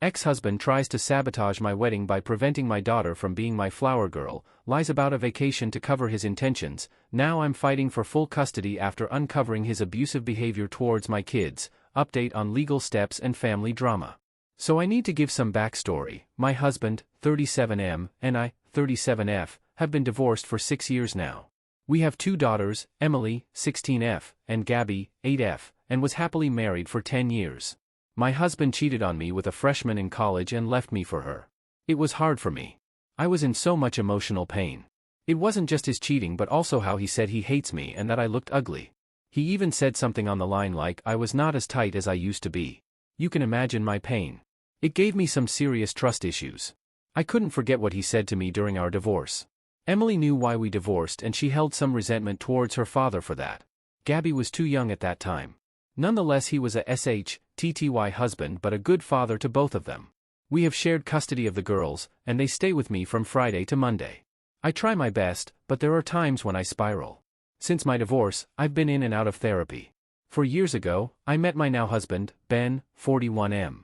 Ex-husband tries to sabotage my wedding by preventing my daughter from being my flower girl, lies about a vacation to cover his intentions. Now I'm fighting for full custody after uncovering his abusive behavior towards my kids. Update on legal steps and family drama. So I need to give some backstory. My husband, 37M, and I, 37F, have been divorced for 6 years now. We have 2 daughters, Emily, 16F, and Gabby, 8F, and was happily married for 10 years. My husband cheated on me with a freshman in college and left me for her. It was hard for me. I was in so much emotional pain. It wasn't just his cheating but also how he said he hates me and that I looked ugly. He even said something on the line like I was not as tight as I used to be. You can imagine my pain. It gave me some serious trust issues. I couldn't forget what he said to me during our divorce. Emily knew why we divorced and she held some resentment towards her father for that. Gabby was too young at that time. Nonetheless, he was a SHTTY husband but a good father to both of them. We have shared custody of the girls, and they stay with me from Friday to Monday. I try my best, but there are times when I spiral. Since my divorce, I've been in and out of therapy. 4 years ago, I met my now husband, Ben, 41M.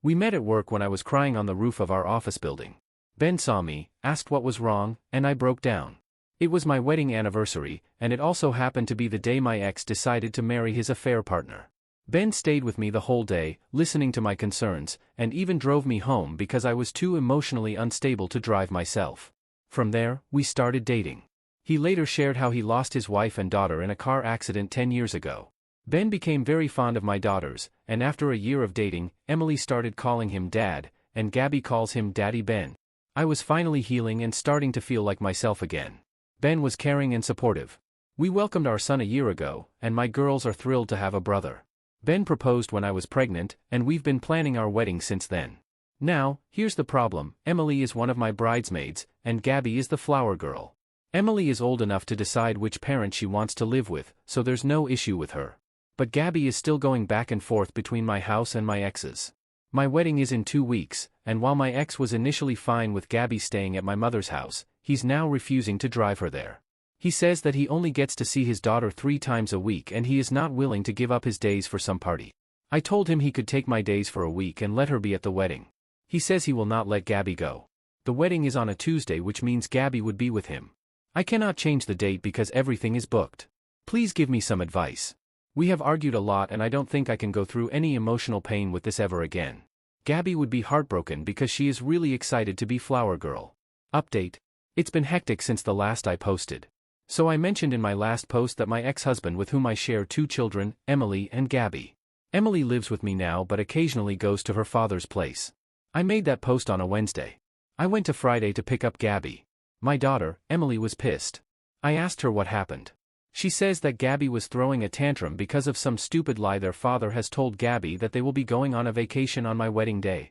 We met at work when I was crying on the roof of our office building. Ben saw me, asked what was wrong, and I broke down. It was my wedding anniversary, and it also happened to be the day my ex decided to marry his affair partner. Ben stayed with me the whole day, listening to my concerns, and even drove me home because I was too emotionally unstable to drive myself. From there, we started dating. He later shared how he lost his wife and daughter in a car accident 10 years ago. Ben became very fond of my daughters, and after a year of dating, Emily started calling him Dad, and Gabby calls him Daddy Ben. I was finally healing and starting to feel like myself again. Ben was caring and supportive. We welcomed our son a year ago, and my girls are thrilled to have a brother. Ben proposed when I was pregnant, and we've been planning our wedding since then. Now, here's the problem. Emily is one of my bridesmaids, and Gabby is the flower girl. Emily is old enough to decide which parent she wants to live with, so there's no issue with her. But Gabby is still going back and forth between my house and my ex's. My wedding is in 2 weeks, and while my ex was initially fine with Gabby staying at my mother's house, he's now refusing to drive her there. He says that he only gets to see his daughter 3 times a week and he is not willing to give up his days for some party. I told him he could take my days for a week and let her be at the wedding. He says he will not let Gabby go. The wedding is on a Tuesday, which means Gabby would be with him. I cannot change the date because everything is booked. Please give me some advice. We have argued a lot and I don't think I can go through any emotional pain with this ever again. Gabby would be heartbroken because she is really excited to be flower girl. Update. It's been hectic since the last I posted. So I mentioned in my last post that my ex-husband, with whom I share 2 children, Emily and Gabby. Emily lives with me now but occasionally goes to her father's place. I made that post on a Wednesday. I went to Friday to pick up Gabby. My daughter, Emily, was pissed. I asked her what happened. She says that Gabby was throwing a tantrum because of some stupid lie their father has told Gabby that they will be going on a vacation on my wedding day.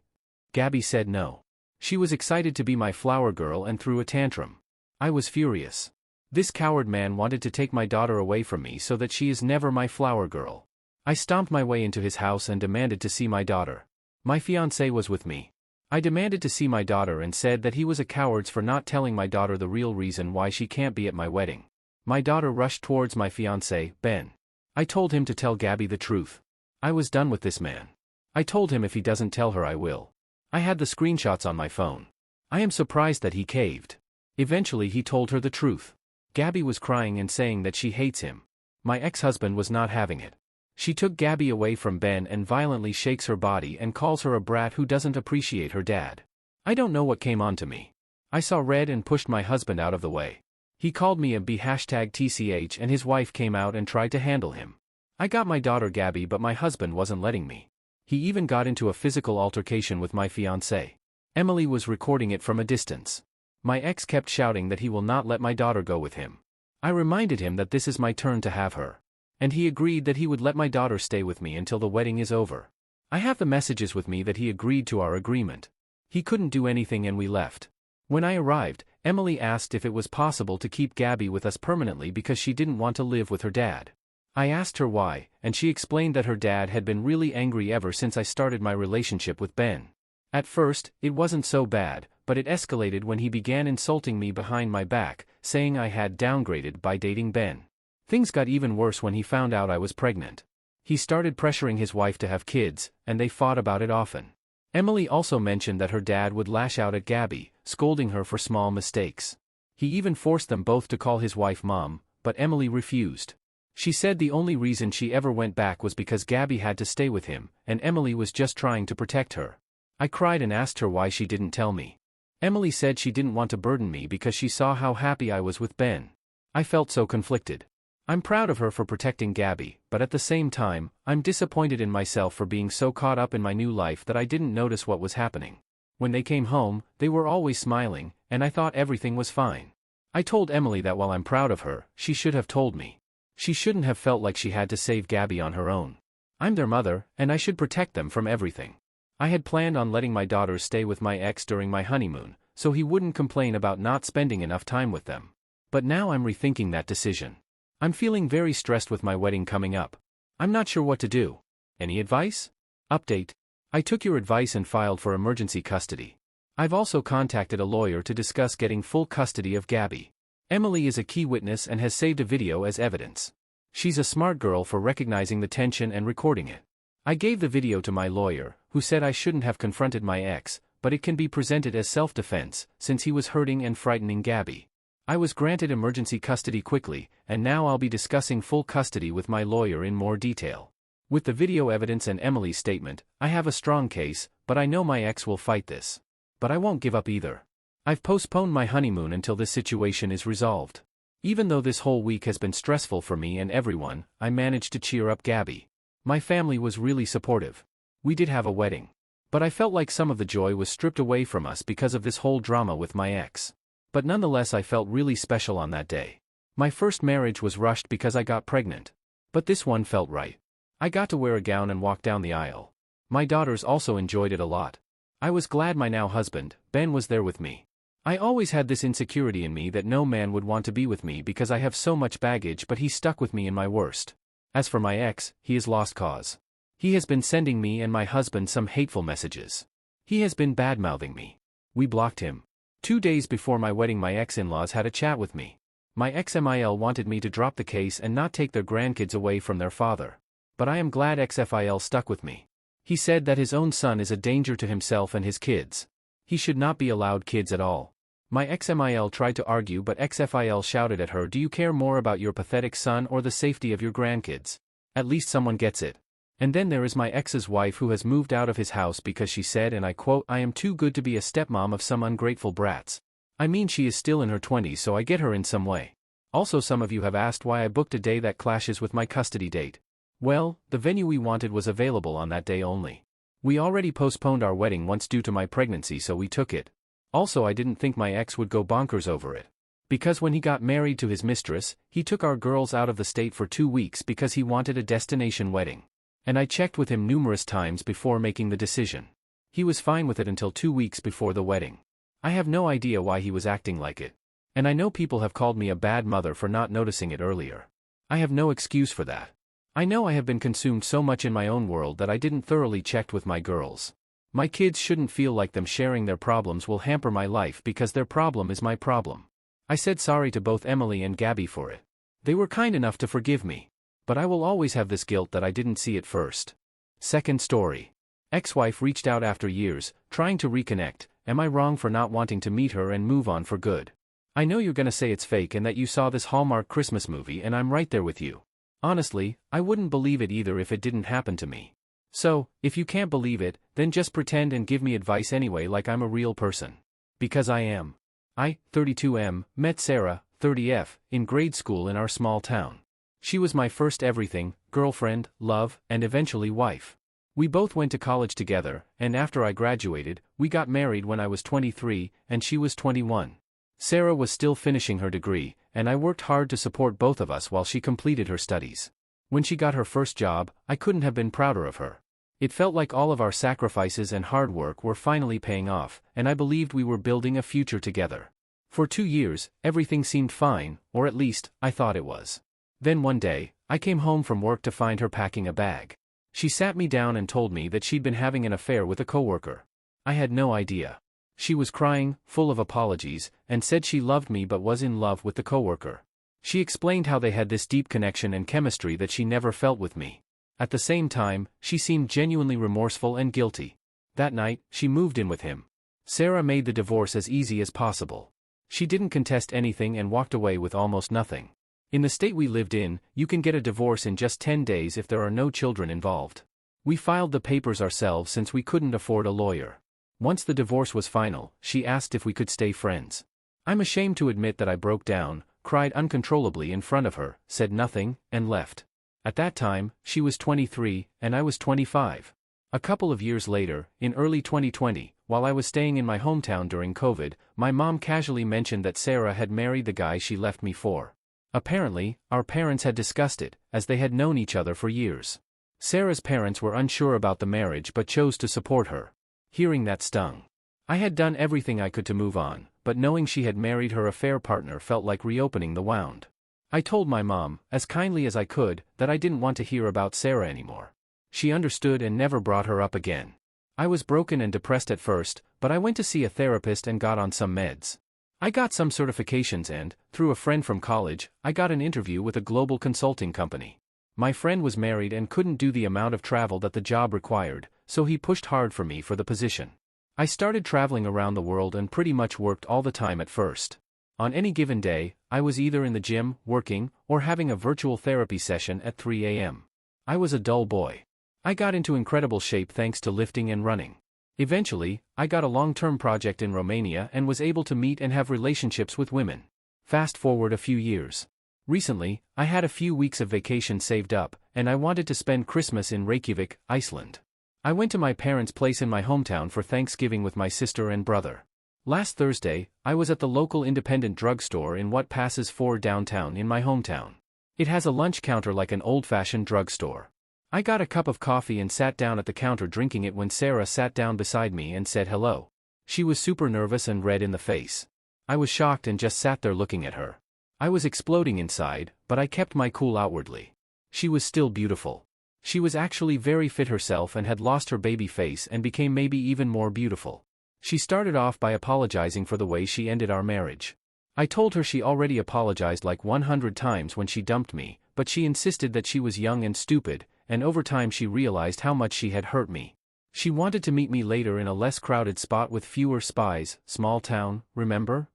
Gabby said no. She was excited to be my flower girl and threw a tantrum. I was furious. This coward man wanted to take my daughter away from me so that she is never my flower girl. I stomped my way into his house and demanded to see my daughter. My fiancé was with me. I demanded to see my daughter and said that he was a coward for not telling my daughter the real reason why she can't be at my wedding. My daughter rushed towards my fiancé, Ben. I told him to tell Gabby the truth. I was done with this man. I told him if he doesn't tell her I will. I had the screenshots on my phone. I am surprised that he caved. Eventually he told her the truth. Gabby was crying and saying that she hates him. My ex-husband was not having it. She took Gabby away from Ben and violently shakes her body and calls her a brat who doesn't appreciate her dad. I don't know what came on to me. I saw red and pushed my husband out of the way. He called me a B #TCH and his wife came out and tried to handle him. I got my daughter Gabby but my husband wasn't letting me. He even got into a physical altercation with my fiancée. Emily was recording it from a distance. My ex kept shouting that he will not let my daughter go with him. I reminded him that this is my turn to have her. And he agreed that he would let my daughter stay with me until the wedding is over. I have the messages with me that he agreed to our agreement. He couldn't do anything and we left. When I arrived, Emily asked if it was possible to keep Gabby with us permanently because she didn't want to live with her dad. I asked her why, and she explained that her dad had been really angry ever since I started my relationship with Ben. At first, it wasn't so bad, but it escalated when he began insulting me behind my back, saying I had downgraded by dating Ben. Things got even worse when he found out I was pregnant. He started pressuring his wife to have kids, and they fought about it often. Emily also mentioned that her dad would lash out at Gabby, scolding her for small mistakes. He even forced them both to call his wife Mom, but Emily refused. She said the only reason she ever went back was because Gabby had to stay with him, and Emily was just trying to protect her. I cried and asked her why she didn't tell me. Emily said she didn't want to burden me because she saw how happy I was with Ben. I felt so conflicted. I'm proud of her for protecting Gabby, but at the same time, I'm disappointed in myself for being so caught up in my new life that I didn't notice what was happening. When they came home, they were always smiling, and I thought everything was fine. I told Emily that while I'm proud of her, she should have told me. She shouldn't have felt like she had to save Gabby on her own. I'm their mother, and I should protect them from everything. I had planned on letting my daughters stay with my ex during my honeymoon, so he wouldn't complain about not spending enough time with them. But now I'm rethinking that decision. I'm feeling very stressed with my wedding coming up. I'm not sure what to do. Any advice? Update. I took your advice and filed for emergency custody. I've also contacted a lawyer to discuss getting full custody of Gabby. Emily is a key witness and has saved a video as evidence. She's a smart girl for recognizing the tension and recording it. I gave the video to my lawyer, who said I shouldn't have confronted my ex, but it can be presented as self-defense, since he was hurting and frightening Gabby. I was granted emergency custody quickly, and now I'll be discussing full custody with my lawyer in more detail. With the video evidence and Emily's statement, I have a strong case, but I know my ex will fight this. But I won't give up either. I've postponed my honeymoon until this situation is resolved. Even though this whole week has been stressful for me and everyone, I managed to cheer up Gabby. My family was really supportive. We did have a wedding. But I felt like some of the joy was stripped away from us because of this whole drama with my ex. But nonetheless, I felt really special on that day. My first marriage was rushed because I got pregnant. But this one felt right. I got to wear a gown and walk down the aisle. My daughters also enjoyed it a lot. I was glad my now husband, Ben, was there with me. I always had this insecurity in me that no man would want to be with me because I have so much baggage, but he stuck with me in my worst. As for my ex, he is lost cause. He has been sending me and my husband some hateful messages. He has been bad-mouthing me. We blocked him. 2 days before my wedding, my ex-in-laws had a chat with me. My ex-MIL wanted me to drop the case and not take their grandkids away from their father. But I am glad ex-FIL stuck with me. He said that his own son is a danger to himself and his kids. He should not be allowed kids at all. My ex-MIL tried to argue, but ex-FIL shouted at her, "Do you care more about your pathetic son or the safety of your grandkids? At least someone gets it." And then there is my ex's wife, who has moved out of his house because she said, and I quote, "I am too good to be a stepmom of some ungrateful brats." I mean, she is still in her 20s, so I get her in some way. Also, some of you have asked why I booked a day that clashes with my custody date. Well, the venue we wanted was available on that day only. We already postponed our wedding once due to my pregnancy, so we took it. Also, I didn't think my ex would go bonkers over it. Because when he got married to his mistress, he took our girls out of the state for 2 weeks because he wanted a destination wedding. And I checked with him numerous times before making the decision. He was fine with it until 2 weeks before the wedding. I have no idea why he was acting like it. And I know people have called me a bad mother for not noticing it earlier. I have no excuse for that. I know I have been consumed so much in my own world that I didn't thoroughly check with my girls. My kids shouldn't feel like them sharing their problems will hamper my life because their problem is my problem. I said sorry to both Emily and Gabby for it. They were kind enough to forgive me. But I will always have this guilt that I didn't see it first. Second story. Ex-wife reached out after years, trying to reconnect. Am I wrong for not wanting to meet her and move on for good? I know you're gonna say it's fake and that you saw this Hallmark Christmas movie, and I'm right there with you. Honestly, I wouldn't believe it either if it didn't happen to me. So, if you can't believe it, then just pretend and give me advice anyway, like I'm a real person. Because I am. I, 32M, met Sarah, 30F, in grade school in our small town. She was my first everything, girlfriend, love, and eventually wife. We both went to college together, and after I graduated, we got married when I was 23, and she was 21. Sarah was still finishing her degree, and I worked hard to support both of us while she completed her studies. When she got her first job, I couldn't have been prouder of her. It felt like all of our sacrifices and hard work were finally paying off, and I believed we were building a future together. For 2 years, everything seemed fine, or at least, I thought it was. Then one day, I came home from work to find her packing a bag. She sat me down and told me that she'd been having an affair with a coworker. I had no idea. She was crying, full of apologies, and said she loved me but was in love with the coworker. She explained how they had this deep connection and chemistry that she never felt with me. At the same time, she seemed genuinely remorseful and guilty. That night, she moved in with him. Sarah made the divorce as easy as possible. She didn't contest anything and walked away with almost nothing. In the state we lived in, you can get a divorce in just 10 days if there are no children involved. We filed the papers ourselves since we couldn't afford a lawyer. Once the divorce was final, she asked if we could stay friends. I'm ashamed to admit that I broke down, cried uncontrollably in front of her, said nothing, and left. At that time, she was 23, and I was 25. A couple of years later, in early 2020, while I was staying in my hometown during COVID, my mom casually mentioned that Sarah had married the guy she left me for. Apparently, our parents had discussed it, as they had known each other for years. Sarah's parents were unsure about the marriage but chose to support her. Hearing that stung. I had done everything I could to move on, but knowing she had married her affair partner felt like reopening the wound. I told my mom, as kindly as I could, that I didn't want to hear about Sarah anymore. She understood and never brought her up again. I was broken and depressed at first, but I went to see a therapist and got on some meds. I got some certifications and, through a friend from college, I got an interview with a global consulting company. My friend was married and couldn't do the amount of travel that the job required, so he pushed hard for me for the position. I started traveling around the world and pretty much worked all the time at first. On any given day, I was either in the gym, working, or having a virtual therapy session at 3 a.m. I was a dull boy. I got into incredible shape thanks to lifting and running. Eventually, I got a long-term project in Romania and was able to meet and have relationships with women. Fast forward a few years. Recently, I had a few weeks of vacation saved up, and I wanted to spend Christmas in Reykjavik, Iceland. I went to my parents' place in my hometown for Thanksgiving with my sister and brother. Last Thursday, I was at the local independent drugstore in what passes for downtown in my hometown. It has a lunch counter like an old-fashioned drugstore. I got a cup of coffee and sat down at the counter drinking it when Sarah sat down beside me and said hello. She was super nervous and red in the face. I was shocked and just sat there looking at her. I was exploding inside, but I kept my cool outwardly. She was still beautiful. She was actually very fit herself and had lost her baby face and became maybe even more beautiful. She started off by apologizing for the way she ended our marriage. I told her she already apologized like 100 times when she dumped me, but she insisted that she was young and stupid, and over time she realized how much she had hurt me. She wanted to meet me later in a less crowded spot with fewer spies, small town, remember?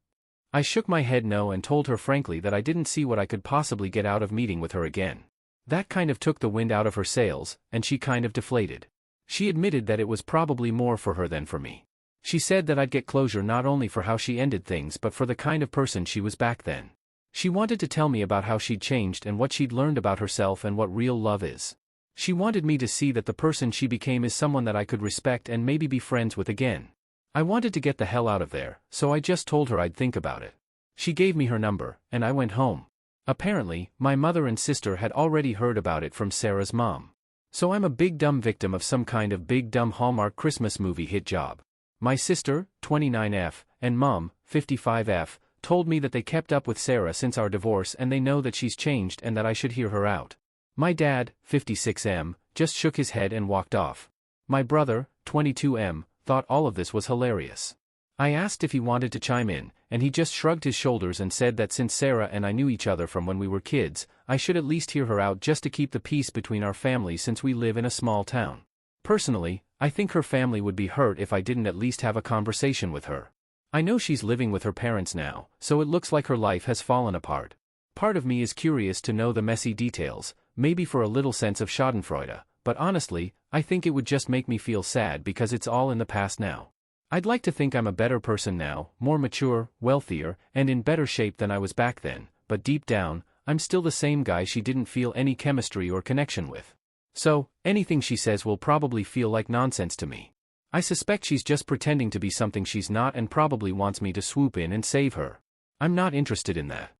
I shook my head no and told her frankly that I didn't see what I could possibly get out of meeting with her again. That kind of took the wind out of her sails, and she kind of deflated. She admitted that it was probably more for her than for me. She said that I'd get closure not only for how she ended things but for the kind of person she was back then. She wanted to tell me about how she'd changed and what she'd learned about herself and what real love is. She wanted me to see that the person she became is someone that I could respect and maybe be friends with again. I wanted to get the hell out of there, so I just told her I'd think about it. She gave me her number, and I went home. Apparently, my mother and sister had already heard about it from Sarah's mom. So I'm a big dumb victim of some kind of big dumb Hallmark Christmas movie hit job. My sister, 29F, and mom, 55F, told me that they kept up with Sarah since our divorce and they know that she's changed and that I should hear her out. My dad, 56M, just shook his head and walked off. My brother, 22M, thought all of this was hilarious. I asked if he wanted to chime in, and he just shrugged his shoulders and said that since Sarah and I knew each other from when we were kids, I should at least hear her out just to keep the peace between our families since we live in a small town. Personally, I think her family would be hurt if I didn't at least have a conversation with her. I know she's living with her parents now, so it looks like her life has fallen apart. Part of me is curious to know the messy details, maybe for a little sense of schadenfreude, but honestly, I think it would just make me feel sad because it's all in the past now. I'd like to think I'm a better person now, more mature, wealthier, and in better shape than I was back then, but deep down, I'm still the same guy she didn't feel any chemistry or connection with. So, anything she says will probably feel like nonsense to me. I suspect she's just pretending to be something she's not and probably wants me to swoop in and save her. I'm not interested in that.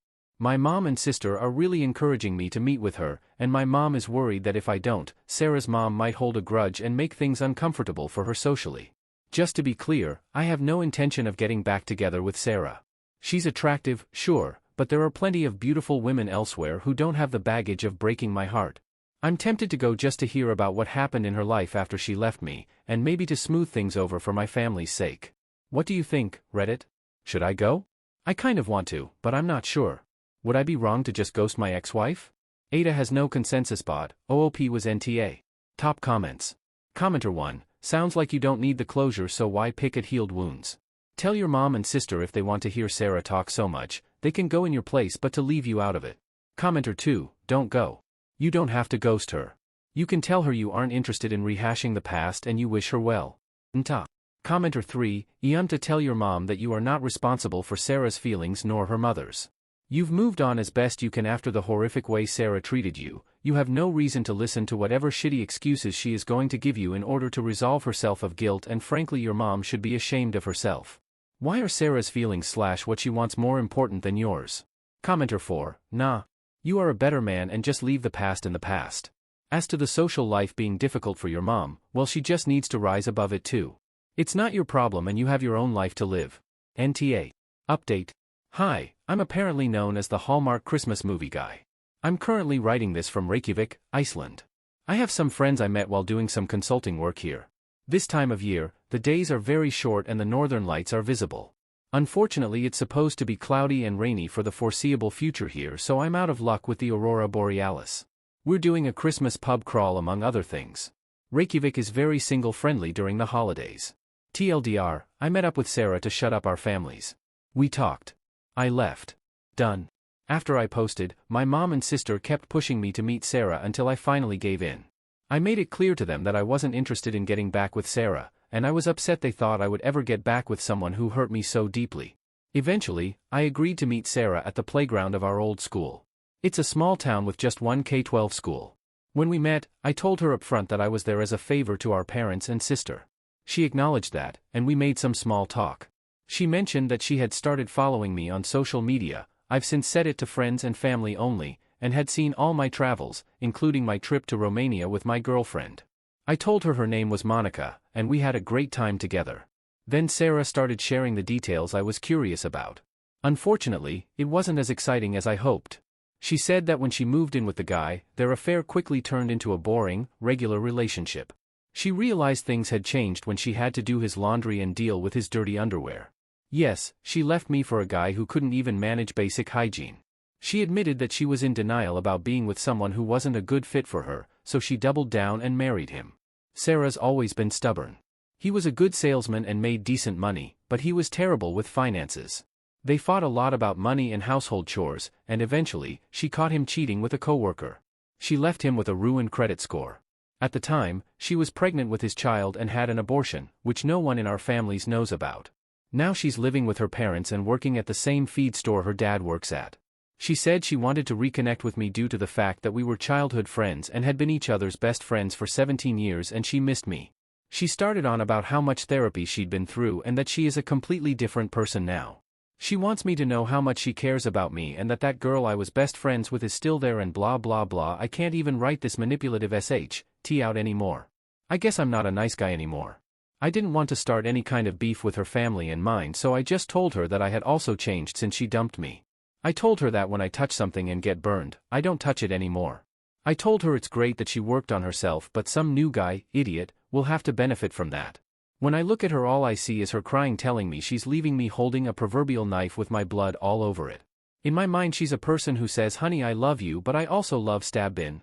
My mom and sister are really encouraging me to meet with her, and my mom is worried that if I don't, Sarah's mom might hold a grudge and make things uncomfortable for her socially. Just to be clear, I have no intention of getting back together with Sarah. She's attractive, sure, but there are plenty of beautiful women elsewhere who don't have the baggage of breaking my heart. I'm tempted to go just to hear about what happened in her life after she left me, and maybe to smooth things over for my family's sake. What do you think, Reddit? Should I go? I kind of want to, but I'm not sure. Would I be wrong to just ghost my ex-wife? Ada has no consensus bot, OOP was NTA. Top comments. Commenter 1, sounds like you don't need the closure, so why pick at healed wounds? Tell your mom and sister if they want to hear Sarah talk so much, they can go in your place, but to leave you out of it. Commenter 2, don't go. You don't have to ghost her. You can tell her you aren't interested in rehashing the past and you wish her well. Nta. Commenter 3, to tell your mom that you are not responsible for Sarah's feelings nor her mother's. You've moved on as best you can after the horrific way Sarah treated you. You have no reason to listen to whatever shitty excuses she is going to give you in order to resolve herself of guilt, and frankly your mom should be ashamed of herself. Why are Sarah's feelings / what she wants more important than yours? Commenter 4, nah. You are a better man and just leave the past in the past. As to the social life being difficult for your mom, well, she just needs to rise above it too. It's not your problem and you have your own life to live. NTA. Update. Hi, I'm apparently known as the Hallmark Christmas movie guy. I'm currently writing this from Reykjavik, Iceland. I have some friends I met while doing some consulting work here. This time of year, the days are very short and the northern lights are visible. Unfortunately, it's supposed to be cloudy and rainy for the foreseeable future here, so I'm out of luck with the aurora borealis. We're doing a Christmas pub crawl among other things. Reykjavik is very single-friendly during the holidays. TLDR, I met up with Sarah to shut up our families. We talked. I left. Done. After I posted, my mom and sister kept pushing me to meet Sarah until I finally gave in. I made it clear to them that I wasn't interested in getting back with Sarah, and I was upset they thought I would ever get back with someone who hurt me so deeply. Eventually, I agreed to meet Sarah at the playground of our old school. It's a small town with just one K-12 school. When we met, I told her up front that I was there as a favor to our parents and sister. She acknowledged that, and we made some small talk. She mentioned that she had started following me on social media. I've since set it to friends and family only, and had seen all my travels, including my trip to Romania with my girlfriend. I told her name was Monica, and we had a great time together. Then Sarah started sharing the details I was curious about. Unfortunately, it wasn't as exciting as I hoped. She said that when she moved in with the guy, their affair quickly turned into a boring, regular relationship. She realized things had changed when she had to do his laundry and deal with his dirty underwear. Yes, she left me for a guy who couldn't even manage basic hygiene. She admitted that she was in denial about being with someone who wasn't a good fit for her, so she doubled down and married him. Sarah's always been stubborn. He was a good salesman and made decent money, but he was terrible with finances. They fought a lot about money and household chores, and eventually, she caught him cheating with a coworker. She left him with a ruined credit score. At the time, she was pregnant with his child and had an abortion, which no one in our families knows about. Now she's living with her parents and working at the same feed store her dad works at. She said she wanted to reconnect with me due to the fact that we were childhood friends and had been each other's best friends for 17 years and she missed me. She started on about how much therapy she'd been through and that she is a completely different person now. She wants me to know how much she cares about me and that girl I was best friends with is still there and blah blah blah. I can't even write this manipulative SHT out anymore. I guess I'm not a nice guy anymore. I didn't want to start any kind of beef with her family and mine, so I just told her that I had also changed since she dumped me. I told her that when I touch something and get burned, I don't touch it anymore. I told her it's great that she worked on herself, but some new guy, idiot, will have to benefit from that. When I look at her, all I see is her crying, telling me she's leaving me holding a proverbial knife with my blood all over it. In my mind, she's a person who says, "Honey, I love you, but I also love stab bin."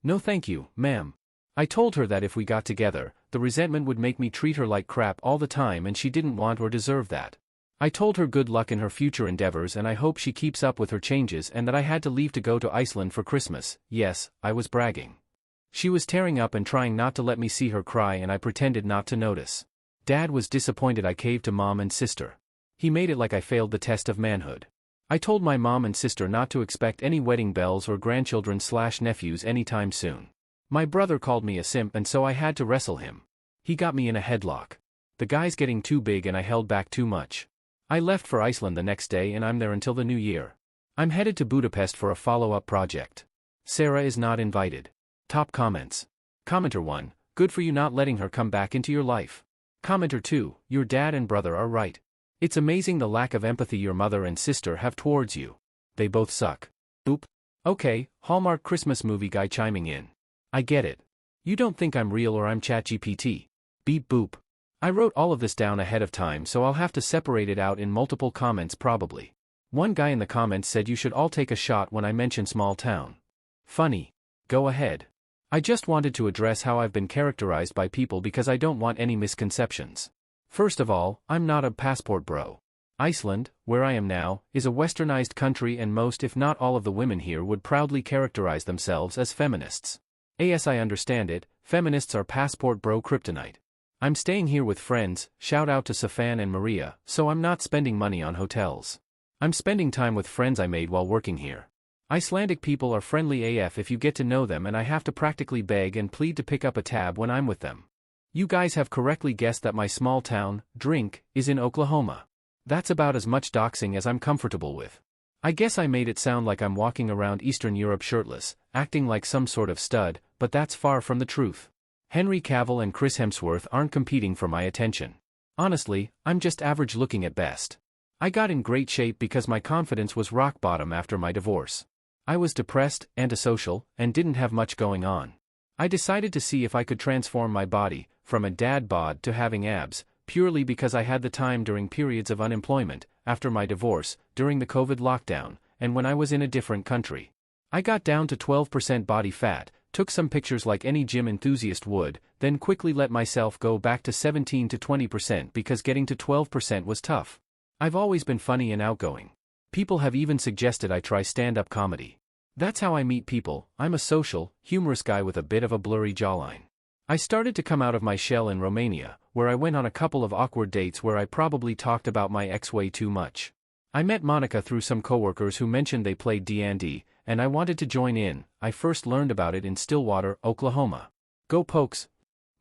No thank you, ma'am. I told her that if we got together, the resentment would make me treat her like crap all the time and she didn't want or deserve that. I told her good luck in her future endeavors and I hope she keeps up with her changes and that I had to leave to go to Iceland for Christmas. Yes, I was bragging. She was tearing up and trying not to let me see her cry and I pretended not to notice. Dad was disappointed I caved to mom and sister. He made it like I failed the test of manhood. I told my mom and sister not to expect any wedding bells or grandchildren/nephews anytime soon. My brother called me a simp and so I had to wrestle him. He got me in a headlock. The guy's getting too big and I held back too much. I left for Iceland the next day and I'm there until the new year. I'm headed to Budapest for a follow-up project. Sarah is not invited. Top comments. Commenter 1, good for you not letting her come back into your life. Commenter 2, your dad and brother are right. It's amazing the lack of empathy your mother and sister have towards you. They both suck. Oop. Okay, Hallmark Christmas movie guy chiming in. I get it. You don't think I'm real or I'm ChatGPT. Beep boop. I wrote all of this down ahead of time, so I'll have to separate it out in multiple comments probably. One guy in the comments said you should all take a shot when I mention small town. Funny. Go ahead. I just wanted to address how I've been characterized by people because I don't want any misconceptions. First of all, I'm not a passport bro. Iceland, where I am now, is a westernized country and most if not all of the women here would proudly characterize themselves as feminists. As I understand it, feminists are passport bro kryptonite. I'm staying here with friends, shout out to Safan and Maria, so I'm not spending money on hotels. I'm spending time with friends I made while working here. Icelandic people are friendly AF if you get to know them and I have to practically beg and plead to pick up a tab when I'm with them. You guys have correctly guessed that my small town, Drink, is in Oklahoma. That's about as much doxing as I'm comfortable with. I guess I made it sound like I'm walking around Eastern Europe shirtless, acting like some sort of stud, but that's far from the truth. Henry Cavill and Chris Hemsworth aren't competing for my attention. Honestly, I'm just average looking at best. I got in great shape because my confidence was rock bottom after my divorce. I was depressed, antisocial, and didn't have much going on. I decided to see if I could transform my body, from a dad bod to having abs, purely because I had the time during periods of unemployment, after my divorce, during the COVID lockdown, and when I was in a different country. I got down to 12% body fat, took some pictures like any gym enthusiast would, then quickly let myself go back to 17 to 20% because getting to 12% was tough. I've always been funny and outgoing. People have even suggested I try stand-up comedy. That's how I meet people. I'm a social, humorous guy with a bit of a blurry jawline. I started to come out of my shell in Romania, where I went on a couple of awkward dates where I probably talked about my ex way too much. I met Monica through some coworkers who mentioned they played D&D, and I wanted to join in. I first learned about it in Stillwater, Oklahoma. Go Pokes!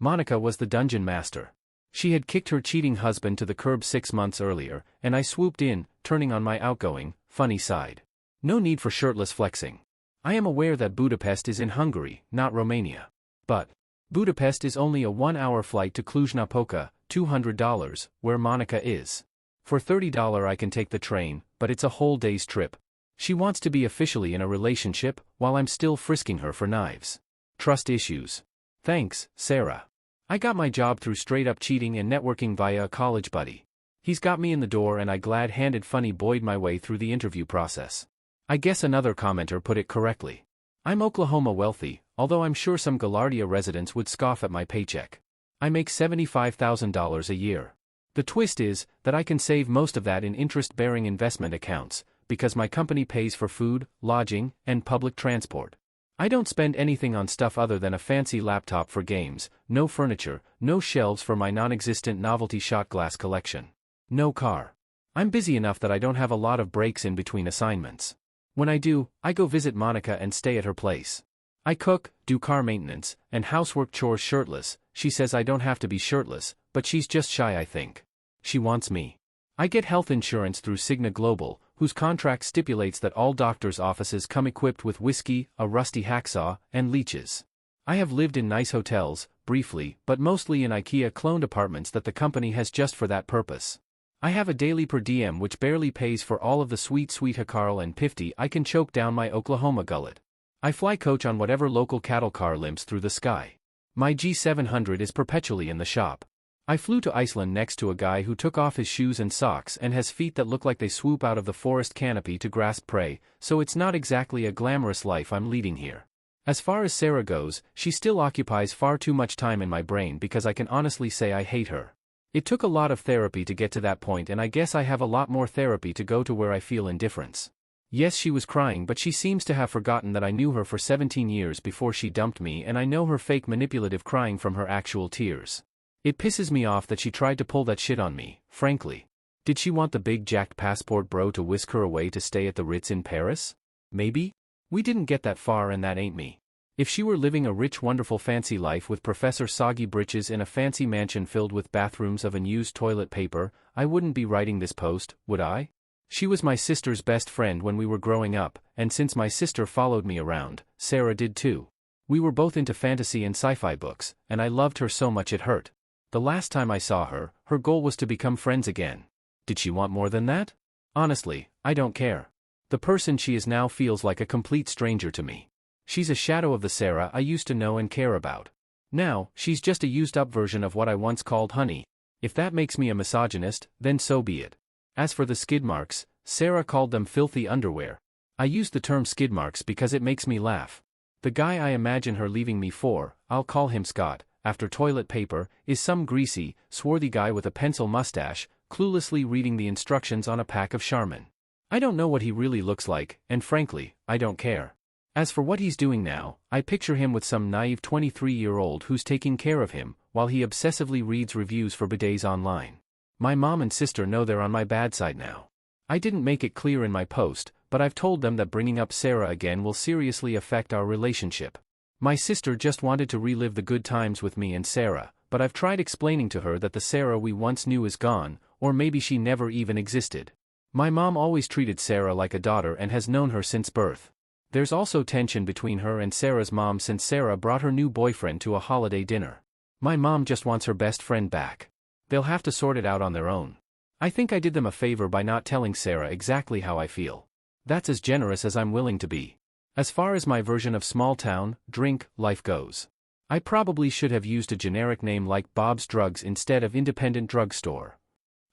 Monica was the dungeon master. She had kicked her cheating husband to the curb 6 months earlier, and I swooped in, turning on my outgoing, funny side. No need for shirtless flexing. I am aware that Budapest is in Hungary, not Romania. But Budapest is only a 1-hour flight to Cluj-Napoca, $200, where Monica is. For $30 I can take the train, but it's a whole day's trip. She wants to be officially in a relationship, while I'm still frisking her for knives. Trust issues. Thanks, Sarah. I got my job through straight-up cheating and networking via a college buddy. He's got me in the door and I glad-handed funny boyed my way through the interview process. I guess another commenter put it correctly. I'm Oklahoma wealthy, although I'm sure some Gaillardia residents would scoff at my paycheck. I make $75,000 a year. The twist is that I can save most of that in interest-bearing investment accounts, because my company pays for food, lodging, and public transport. I don't spend anything on stuff other than a fancy laptop for games, no furniture, no shelves for my non-existent novelty shot glass collection. No car. I'm busy enough that I don't have a lot of breaks in between assignments. When I do, I go visit Monica and stay at her place. I cook, do car maintenance, and housework chores shirtless. She says I don't have to be shirtless, but she's just shy I think. She wants me. I get health insurance through Cigna Global, whose contract stipulates that all doctors' offices come equipped with whiskey, a rusty hacksaw, and leeches. I have lived in nice hotels, briefly, but mostly in IKEA-cloned apartments that the company has just for that purpose. I have a daily per diem which barely pays for all of the sweet Hakarl and Pifty I can choke down my Oklahoma gullet. I fly coach on whatever local cattle car limps through the sky. My G700 is perpetually in the shop. I flew to Iceland next to a guy who took off his shoes and socks and has feet that look like they swoop out of the forest canopy to grasp prey, so it's not exactly a glamorous life I'm leading here. As far as Sarah goes, she still occupies far too much time in my brain because I can honestly say I hate her. It took a lot of therapy to get to that point and I guess I have a lot more therapy to go to where I feel indifference. Yes, she was crying but she seems to have forgotten that I knew her for 17 years before she dumped me and I know her fake manipulative crying from her actual tears. It pisses me off that she tried to pull that shit on me, frankly. Did she want the big jacked passport bro to whisk her away to stay at the Ritz in Paris? Maybe? We didn't get that far and that ain't me. If she were living a rich wonderful fancy life with Professor Soggy Britches in a fancy mansion filled with bathrooms of unused toilet paper, I wouldn't be writing this post, would I? She was my sister's best friend when we were growing up, and since my sister followed me around, Sarah did too. We were both into fantasy and sci-fi books, and I loved her so much it hurt. The last time I saw her, her goal was to become friends again. Did she want more than that? Honestly, I don't care. The person she is now feels like a complete stranger to me. She's a shadow of the Sarah I used to know and care about. Now, she's just a used-up version of what I once called honey. If that makes me a misogynist, then so be it. As for the skid marks, Sarah called them filthy underwear. I use the term skid marks because it makes me laugh. The guy I imagine her leaving me for, I'll call him Scott, after toilet paper, is some greasy, swarthy guy with a pencil mustache, cluelessly reading the instructions on a pack of Charmin. I don't know what he really looks like, and frankly, I don't care. As for what he's doing now, I picture him with some naive 23-year-old who's taking care of him, while he obsessively reads reviews for bidets online. My mom and sister know they're on my bad side now. I didn't make it clear in my post, but I've told them that bringing up Sarah again will seriously affect our relationship. My sister just wanted to relive the good times with me and Sarah, but I've tried explaining to her that the Sarah we once knew is gone, or maybe she never even existed. My mom always treated Sarah like a daughter and has known her since birth. There's also tension between her and Sarah's mom since Sarah brought her new boyfriend to a holiday dinner. My mom just wants her best friend back. They'll have to sort it out on their own. I think I did them a favor by not telling Sarah exactly how I feel. That's as generous as I'm willing to be. As far as my version of small town, drink, life goes. I probably should have used a generic name like Bob's Drugs instead of Independent Drugstore.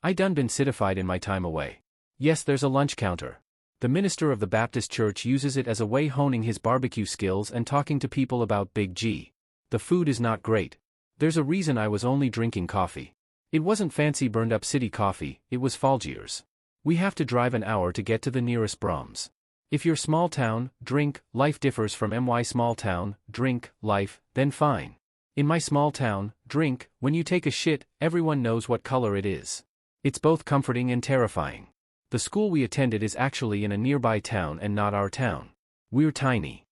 I done been citified in my time away. Yes, there's a lunch counter. The minister of the Baptist church uses it as a way honing his barbecue skills and talking to people about Big G. The food is not great. There's a reason I was only drinking coffee. It wasn't fancy burned up city coffee, it was Falgiers. We have to drive an hour to get to the nearest Brahms. If your small town, drink, life differs from my small town, drink, life, then fine. In my small town, drink, when you take a shit, everyone knows what color it is. It's both comforting and terrifying. The school we attended is actually in a nearby town and not our town. We're tiny.